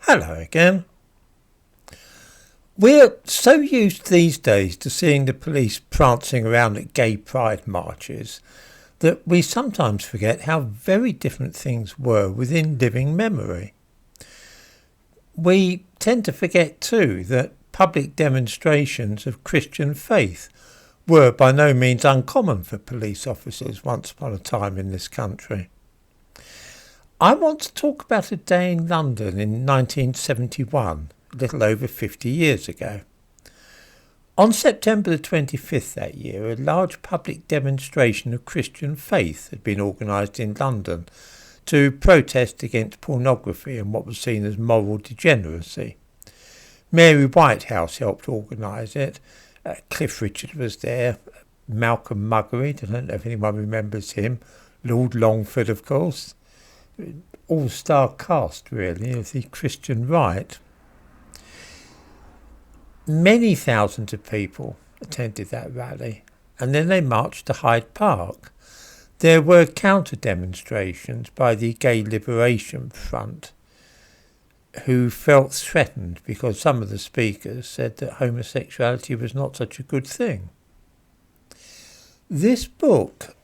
Hello again. We're so used these days to seeing the police prancing around at gay pride marches that we sometimes forget how very different things were within living memory. We tend to forget too that public demonstrations of Christian faith were by no means uncommon for police officers once upon a time in this country. I want to talk about a day in London in 1971, a little over 50 years ago. On September the 25th that year, a large public demonstration of Christian faith had been organised in London to protest against pornography and what was seen as moral degeneracy. Mary Whitehouse helped organise it. Cliff Richard was there. Malcolm Muggeridge, I don't know if anyone remembers him. Lord Longford, of course. All-star cast, really, of the Christian right. Many thousands of people attended that rally, and then they marched to Hyde Park. There were counter-demonstrations by the Gay Liberation Front, who felt threatened because some of the speakers said that homosexuality was not such a good thing. This book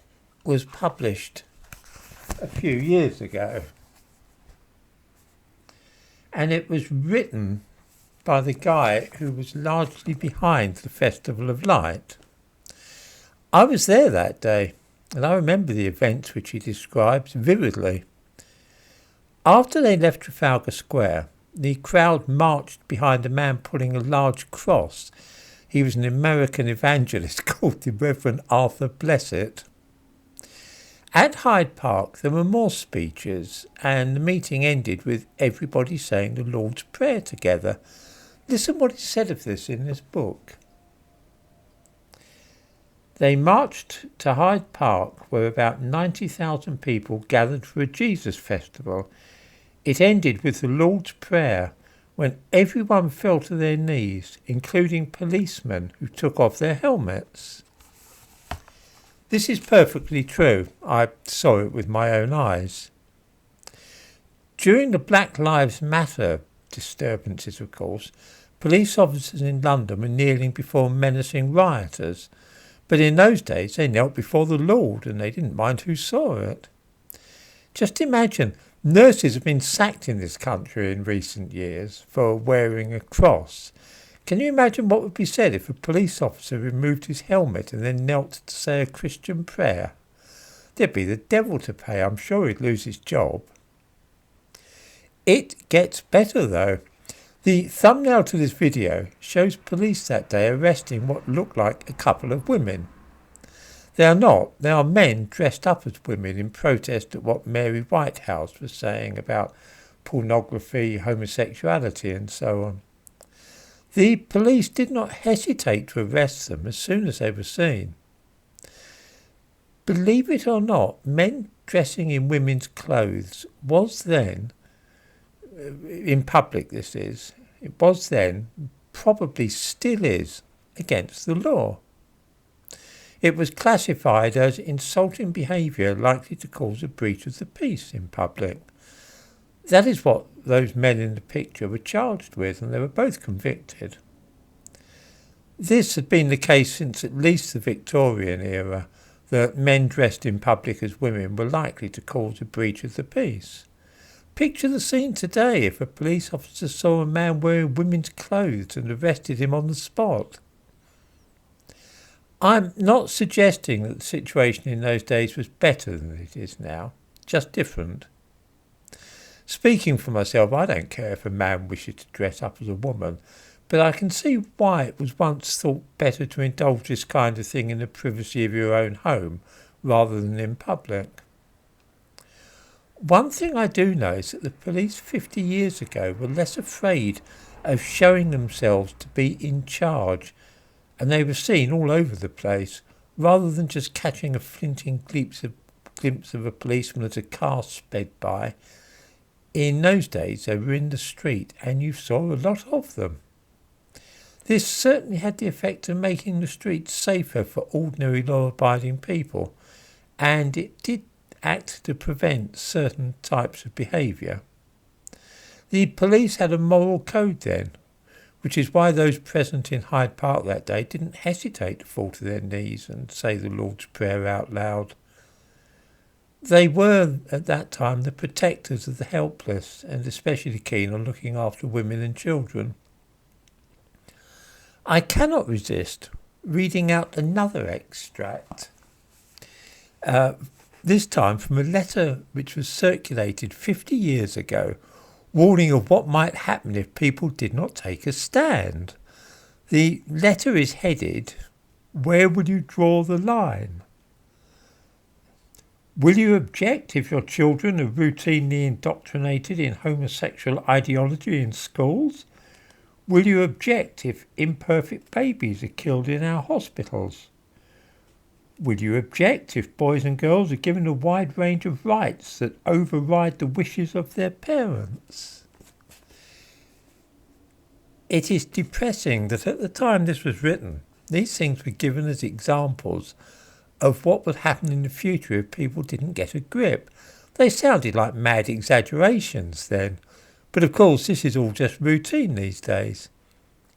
was published a few years ago, and it was written by the guy who was largely behind the Festival of Light. I was there that day, and I remember the events which he describes vividly. After they left Trafalgar Square, the crowd marched behind a man pulling a large cross. He was an American evangelist called the Reverend Arthur Blessed. At Hyde Park there were more speeches, and the meeting ended with everybody saying the Lord's Prayer together. Listen what is said of this in this book. They marched to Hyde Park, where about 90,000 people gathered for a Jesus festival. It ended with the Lord's Prayer, when everyone fell to their knees, including policemen who took off their helmets. This is perfectly true. I saw it with my own eyes. During the Black Lives Matter disturbances, of course, police officers in London were kneeling before menacing rioters. But in those days they knelt before the Lord and they didn't mind who saw it. Just imagine, nurses have been sacked in this country in recent years for wearing a cross. Can you imagine what would be said if a police officer removed his helmet and then knelt to say a Christian prayer? There'd be the devil to pay. I'm sure he'd lose his job. It gets better though. The thumbnail to this video shows police that day arresting what looked like a couple of women. They are not. They are men dressed up as women in protest at what Mary Whitehouse was saying about pornography, homosexuality and so on. The police did not hesitate to arrest them as soon as they were seen. Believe it or not, men dressing in women's clothes was then, in public this is, it was then, probably still is, against the law. It was classified as insulting behaviour likely to cause a breach of the peace in public. That is what those men in the picture were charged with, and they were both convicted. This had been the case since at least the Victorian era, that men dressed in public as women were likely to cause a breach of the peace. Picture the scene today if a police officer saw a man wearing women's clothes and arrested him on the spot. I'm not suggesting that the situation in those days was better than it is now, just different. Speaking for myself, I don't care if a man wishes to dress up as a woman, but I can see why it was once thought better to indulge this kind of thing in the privacy of your own home rather than in public. One thing I do know is that the police 50 years ago were less afraid of showing themselves to be in charge, and they were seen all over the place, rather than just catching a flinting glimpse of a policeman as a car sped by. In those days they were in the street and you saw a lot of them. This certainly had the effect of making the streets safer for ordinary law-abiding people, and it did act to prevent certain types of behaviour. The police had a moral code then, which is why those present in Hyde Park that day didn't hesitate to fall to their knees and say the Lord's Prayer out loud. They were, at that time, the protectors of the helpless and especially keen on looking after women and children. I cannot resist reading out another extract, this time from a letter which was circulated 50 years ago, warning of what might happen if people did not take a stand. The letter is headed, "Where will you draw the line?" Will you object if your children are routinely indoctrinated in homosexual ideology in schools? Will you object if imperfect babies are killed in our hospitals? Will you object if boys and girls are given a wide range of rights that override the wishes of their parents? It is depressing that at the time this was written, these things were given as examples of what would happen in the future if people didn't get a grip. They sounded like mad exaggerations then, but of course this is all just routine these days.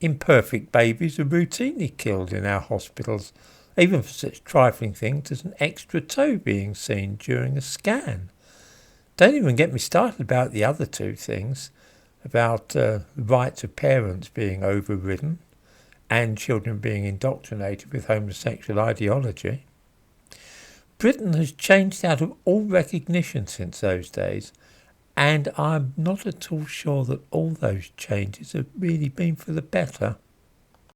Imperfect babies are routinely killed in our hospitals, even for such trifling things as an extra toe being seen during a scan. Don't even get me started about the other two things, about the rights of parents being overridden and children being indoctrinated with homosexual ideology. Britain has changed out of all recognition since those days, and I'm not at all sure that all those changes have really been for the better.